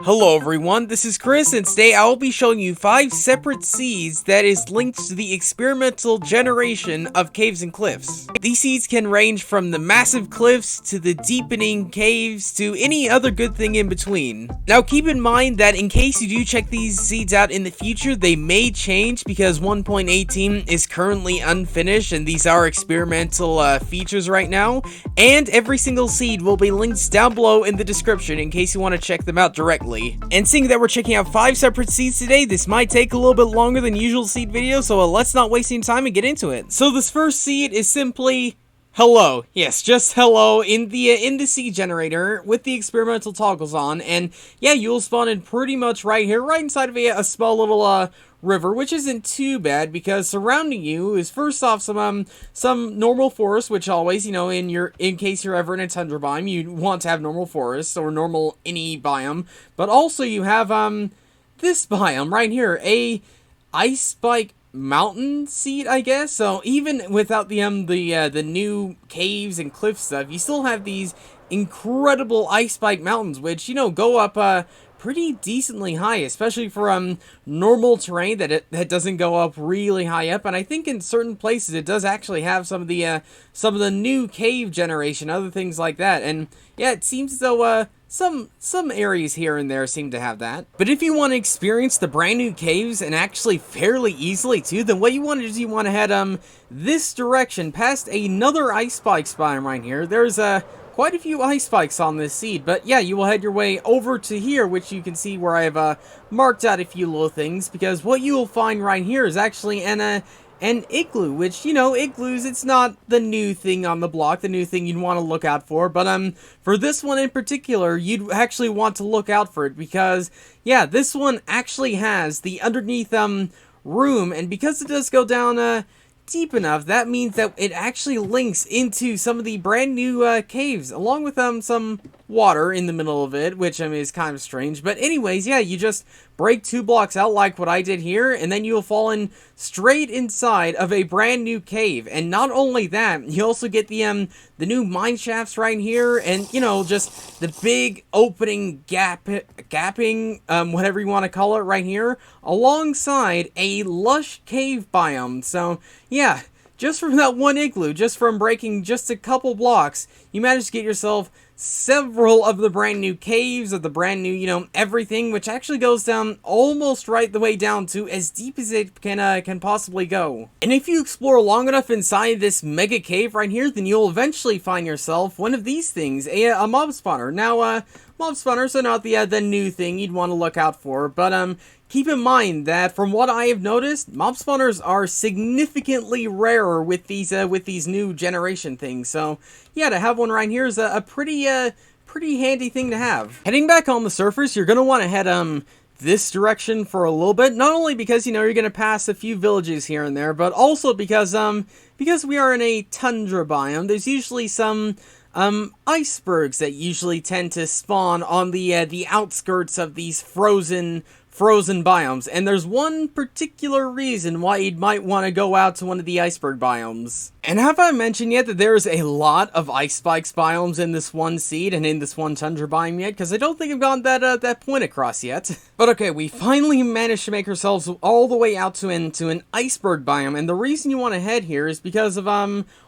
Hello everyone, this is Chris, and today I will be showing you 5 separate seeds that is linked to the experimental generation of caves and cliffs. These seeds can range from the massive cliffs to the deepening caves to any other good thing in between. Now keep in mind that in case you do check these seeds out in the future, they may change because 1.18 is currently unfinished and these are experimental features right now, and every single seed will be linked down below in the description in case you want to check them out directly. And seeing that we're checking out 5 separate seeds today, this might take a little bit longer than usual seed videos, so let's not waste any time and get into it. So this first seed is simply hello. Yes, just hello in the seed generator with the experimental toggles on, and yeah, you'll spawn in pretty much right here, right inside of a small little river, which isn't too bad because surrounding you is first off some normal forest, which always, you know, in case you're ever in a tundra biome, you want to have normal forests or normal any biome, but also you have this biome right here, a Iceberg mountain seed, I guess. So even without the new caves and cliff stuff, you still have these incredible ice spike mountains, which, you know, go up pretty decently high, especially for normal terrain that doesn't go up really high up. And I think in certain places it does actually have some of the new cave generation, other things like that. And yeah, it seems as though some areas here and there seem to have that. But if you want to experience the brand new caves, and actually fairly easily too, then what you want to do is you want to head this direction past another ice spike biome right here. There's quite a few ice spikes on this seed, but yeah, you will head your way over to here, which you can see where I have marked out a few little things, because what you will find right here is actually an igloo, which, you know, igloos, it's not the new thing on the block, the new thing you'd want to look out for, but for this one in particular, you'd actually want to look out for it, because yeah, this one actually has the underneath room, and because it does go down deep enough, that means that it actually links into some of the brand new caves, along with some water in the middle of it, which I mean is kind of strange. But anyways, yeah, you just break 2 blocks out like what I did here, and then you'll fall in straight inside of a brand new cave. And not only that, you also get the new mine shafts right here, and, you know, just the big opening gapping, whatever you want to call it, right here, alongside a lush cave biome. So yeah, just from that one igloo, just from breaking just a couple blocks, you managed to get yourself several of the brand new caves, of the brand new, you know, everything, which actually goes down almost right the way down to as deep as it can possibly go. And if you explore long enough inside this mega cave right here, then you'll eventually find yourself one of these things, a mob spawner. Now, mob spawners are not the new thing you'd want to look out for, but keep in mind that from what I have noticed, mob spawners are significantly rarer with these new generation things. So yeah, to have one right here is a pretty handy thing to have. Heading back on the surface, you're gonna want to head this direction for a little bit, not only because, you know, you're gonna pass a few villages here and there, but also because we are in a tundra biome, there's usually some icebergs that usually tend to spawn on the outskirts of these frozen biomes, and there's one particular reason why you might want to go out to one of the iceberg biomes. And have I mentioned yet that there's a lot of ice spikes biomes in this one seed and in this one tundra biome yet? Because I don't think I've gotten that point across yet. But okay, we finally managed to make ourselves all the way out to an iceberg biome, and the reason you want to head here is because of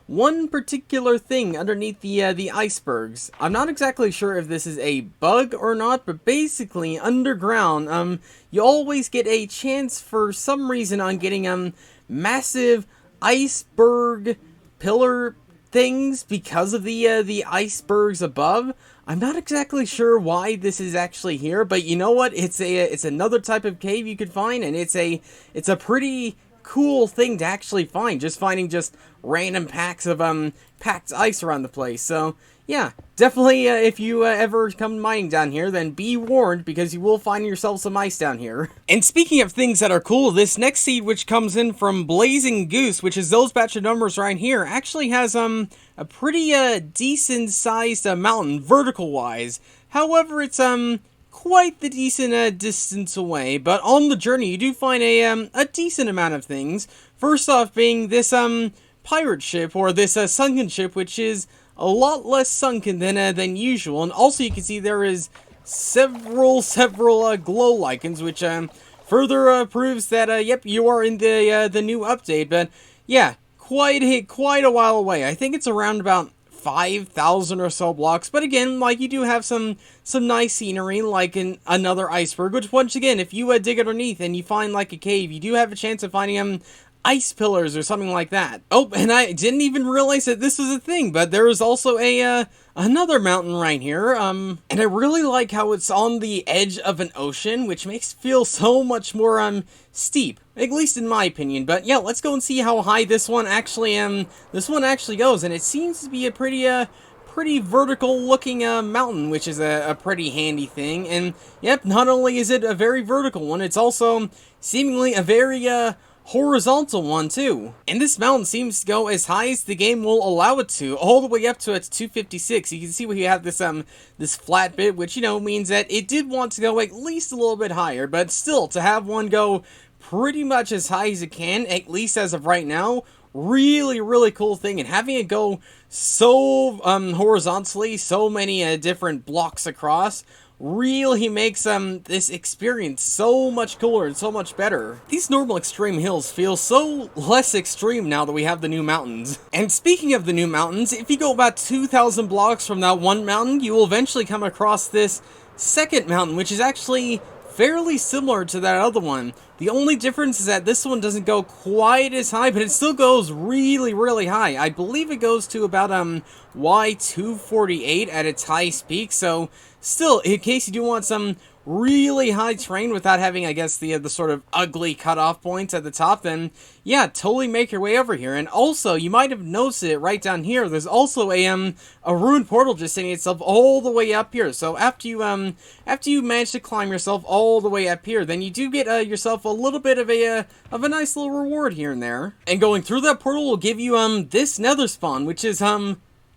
one particular thing underneath the icebergs. I'm not exactly sure if this is a bug or not, but basically underground, you always get a chance for some reason on getting massive iceberg pillar things because of the icebergs above. I'm not exactly sure why this is actually here, but you know what? It's another type of cave you could find, and it's a pretty cool thing to actually find, just finding just random packs of packed ice around the place. So yeah, definitely if you ever come mining down here, then be warned, because you will find yourself some ice down here. And speaking of things that are cool, this next seed, which comes in from Blazing Goose, which is those batch of numbers right here, actually has a pretty decent sized mountain vertical wise. However, it's quite the decent distance away, but on the journey you do find a decent amount of things. First off being this pirate ship, or this sunken ship, which is a lot less sunken than usual, and also you can see there is several glow lichens, which further proves that yep, you are in the new update. But yeah, quite a while away. I think it's around about 5,000 or so blocks, but again, like, you do have some nice scenery, like in another iceberg, which once again, if you dig underneath and you find like a cave, you do have a chance of finding ice pillars or something like that. Oh, and I didn't even realize that this was a thing, but there is also a another mountain right here, and I really like how it's on the edge of an ocean, which makes it feel so much more steep, at least in my opinion. But yeah, let's go and see how high this one actually goes, and it seems to be a pretty vertical looking mountain, which is a pretty handy thing. And yep, not only is it a very vertical one, it's also seemingly a very horizontal one too. And this mountain seems to go as high as the game will allow it to, all the way up to its 256. You can see we have this flat bit, which, you know, means that it did want to go at least a little bit higher, but still, to have one go pretty much as high as it can, at least as of right now, really cool thing. And having it go so horizontally, so many different blocks across, really makes this experience so much cooler and so much better. These normal extreme hills feel so less extreme now that we have the new mountains. And speaking of the new mountains, if you go about 2,000 blocks from that one mountain, you will eventually come across this second mountain, which is actually fairly similar to that other one. The only difference is that this one doesn't go quite as high, but it still goes really high. I believe it goes to about Y248 at its highest peak, so still, in case you do want some really high terrain without having, I guess, the sort of ugly cutoff points at the top, then yeah, totally make your way over here. And also, you might have noticed it right down here, there's also a ruined portal just sitting itself all the way up here. So after you manage to climb yourself all the way up here, then you do get yourself a little bit of a nice little reward here and there. And going through that portal will give you this nether spawn, which is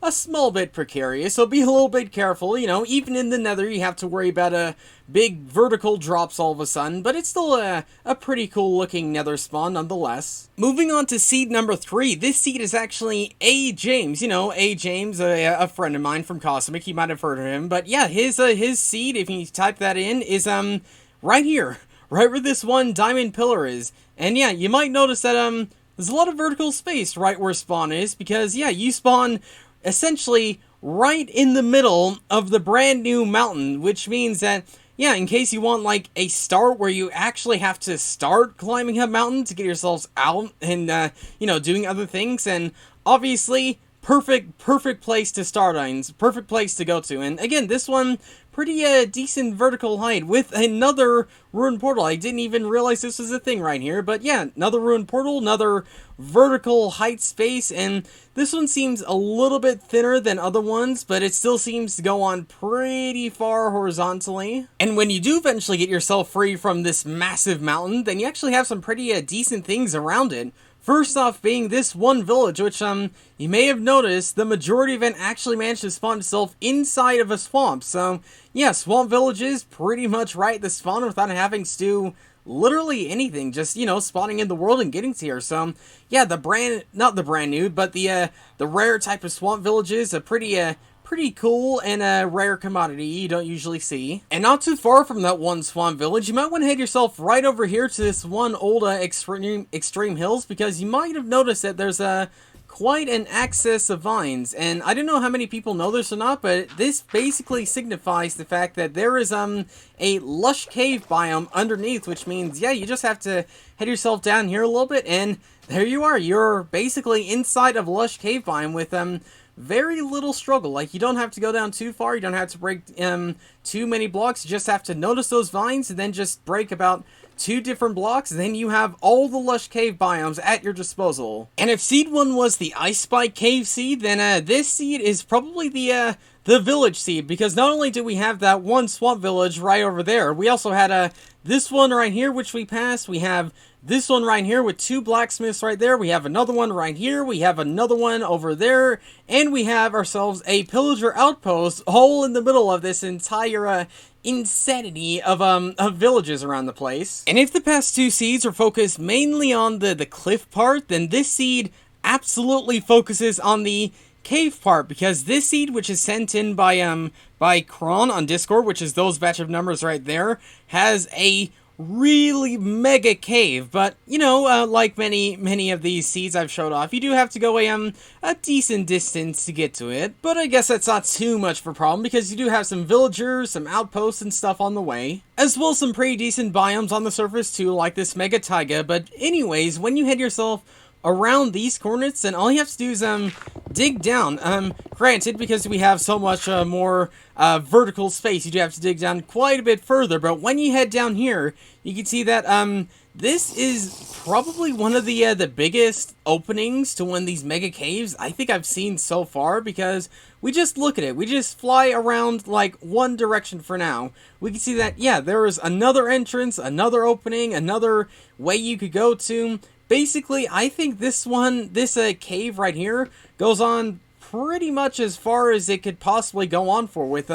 a small bit precarious, so be a little bit careful. You know, even in the nether, you have to worry about big vertical drops all of a sudden, but it's still a pretty cool looking nether spawn nonetheless. Moving on to seed number 3, this seed is actually A. James. You know, A. James, a friend of mine from Cosmic, you might have heard of him, but yeah, his seed, if you type that in, is right here, right where this one diamond pillar is. And yeah, you might notice that there's a lot of vertical space right where spawn is, because yeah, you spawn essentially right in the middle of the brand new mountain, which means that, yeah, in case you want like a start where you actually have to start climbing a mountain to get yourselves out and you know, doing other things, and obviously perfect place to start on, perfect place to go to. And again, this one pretty decent vertical height with another ruined portal. I didn't even realize this was a thing right here, but yeah, another ruined portal, another vertical height space, and this one seems a little bit thinner than other ones, but it still seems to go on pretty far horizontally. And when you do eventually get yourself free from this massive mountain, then you actually have some pretty decent things around it. First off being this one village, which, you may have noticed, the majority of it actually managed to spawn itself inside of a swamp. So, yeah, swamp villages pretty much right at the spawn without having to do literally anything, just, you know, spawning in the world and getting to here. So, yeah, not the brand new, but the rare type of swamp villages, a pretty cool and a rare commodity you don't usually see. And not too far from that one swamp village, you might want to head yourself right over here to this one old extreme hills, because you might have noticed that there's quite an access of vines. And I don't know how many people know this or not, but this basically signifies the fact that there is a lush cave biome underneath, which means, yeah, you just have to head yourself down here a little bit, and there you are. You're basically inside of lush cave biome with very little struggle. Like, you don't have to go down too far, you don't have to break too many blocks, you just have to notice those vines and then just break about 2 different blocks, and then you have all the lush cave biomes at your disposal. And if seed 1 was the Ice Spike cave seed, then this seed is probably the village seed, because not only do we have that one swamp village right over there, we also had this one right here, which we passed. We have this one right here with 2 blacksmiths right there. We have another one right here. We have another one over there. And we have ourselves a pillager outpost all in the middle of this entire insanity of villages around the place. And if the past 2 seeds are focused mainly on the cliff part, then this seed absolutely focuses on the cave part, because this seed, which is sent in by Kron on Discord, which is those batch of numbers right there, has a really mega cave. But you know, like many of these seeds I've showed off, you do have to go a decent distance to get to it. But I guess that's not too much of a problem, because you do have some villagers, some outposts and stuff on the way, as well as some pretty decent biomes on the surface too, like this mega taiga. But anyways, when you head yourself around these coordinates, then all you have to do is dig down. Granted, because we have so much more vertical space, you do have to dig down quite a bit further. But when you head down here, you can see that this is probably one of the biggest openings to one of these mega caves I think I've seen so far, because we just look at it. We just fly around like one direction for now. We can see that, yeah, there is another entrance, another opening, another way you could go to. Basically, I think this cave right here goes on pretty much as far as it could possibly go on for, with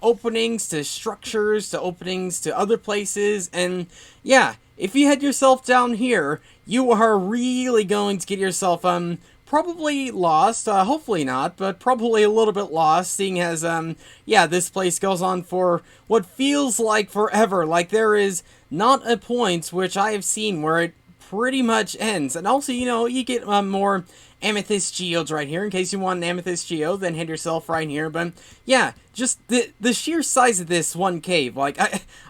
openings to structures, to openings to other places. And yeah, if you head yourself down here, you are really going to get yourself probably lost. Hopefully not, but probably a little bit lost, seeing as yeah, this place goes on for what feels like forever. Like, there is not a point which I have seen where it pretty much ends. And also, you know, you get more amethyst geodes right here. In case you want an amethyst geode, then head yourself right here. But yeah, just the sheer size of this one cave, like,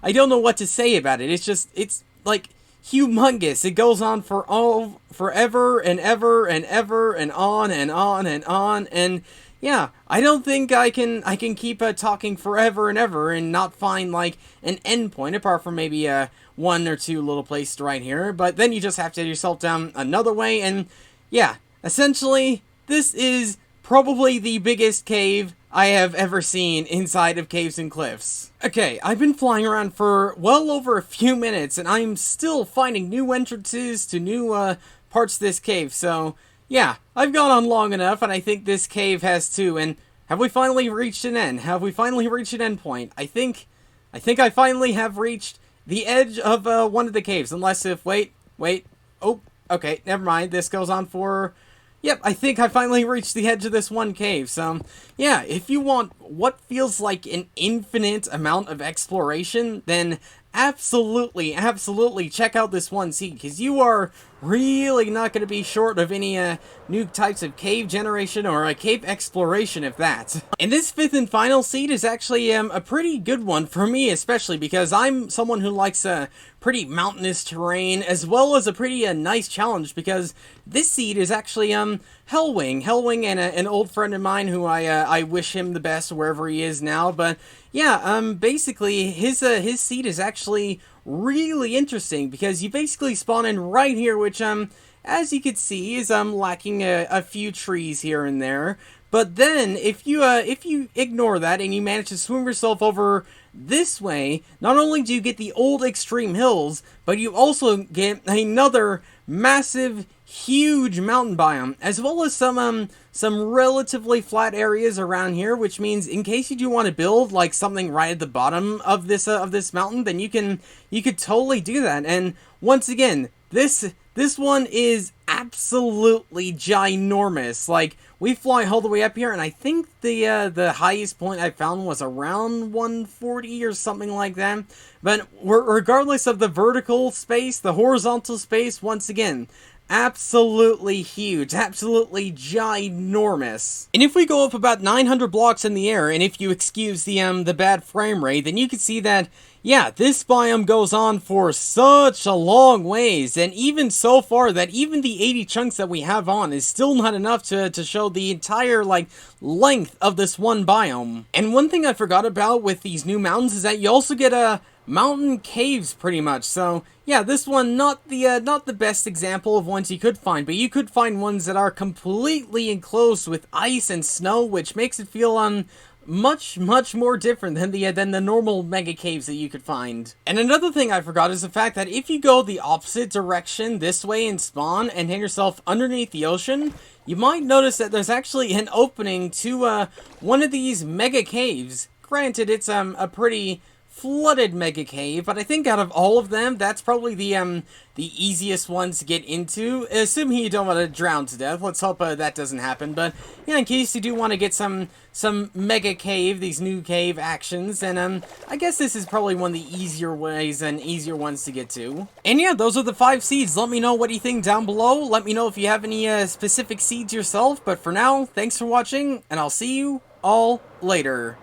I don't know what to say about it. It's like humongous. It goes on forever and ever and ever and on and on and on. And yeah, I don't think I can keep talking forever and ever and not find like an end point, apart from maybe one or two little places right here. But then you just have to head yourself down another way. And yeah, essentially, this is probably the biggest cave I have ever seen inside of Caves and Cliffs. Okay, I've been flying around for well over a few minutes, and I'm still finding new entrances to new parts of this cave. So yeah, I've gone on long enough, and I think this cave has too. And have we finally reached an end? Have we finally reached an end point? I think I finally have reached the edge of one of the caves. Unless if, wait, oh, okay, never mind. This goes on for, yep, I think I finally reached the edge of this one cave. So yeah, if you want what feels like an infinite amount of exploration, then absolutely check out this one seed, because you are really not going to be short of any new types of cave generation or a cave exploration, if that. And this fifth and final seed is actually a pretty good one for me, especially because I'm someone who likes pretty mountainous terrain, as well as a pretty nice challenge, because this seed is actually Hellwing, and an old friend of mine who I wish him the best wherever he is now. But yeah, basically his seed is actually really interesting, because you basically spawn in right here, which as you can see is lacking a few trees here and there. But then if you ignore that and you manage to swim yourself over this way, not only do you get the old extreme hills, but you also get another massive, huge mountain biome, as well as some relatively flat areas around here, which means in case you do want to build like something right at the bottom of this mountain, then you could totally do that. And once again, this one is absolutely ginormous. Like, we fly all the way up here, and I think the highest point I found was around 140 or something like that. But regardless of the vertical space, the horizontal space, once again, absolutely huge, absolutely ginormous. And if we go up about 900 blocks in the air, and if you excuse the bad frame rate, then you can see that, yeah, this biome goes on for such a long ways, and even so far that even the 80 chunks that we have on is still not enough to show the entire, like, length of this one biome. And one thing I forgot about with these new mountains is that you also get mountain caves, pretty much. So yeah, this one not the best example of ones you could find, but you could find ones that are completely enclosed with ice and snow, which makes it feel much more different than the normal mega caves that you could find. And another thing I forgot is the fact that if you go the opposite direction this way and spawn and hit yourself underneath the ocean, you might notice that there's actually an opening to one of these mega caves. Granted, it's a pretty flooded mega cave, but I think out of all of them, that's probably the easiest ones to get into, assuming you don't want to drown to death. Let's hope that doesn't happen, but yeah, in case you do want to get some mega cave, these new cave actions, and I guess this is probably one of the easier ways and easier ones to get to. And yeah, those are the 5 seeds. Let me know what you think down below. Let me know if you have any specific seeds yourself, but for now, thanks for watching, and I'll see you all later.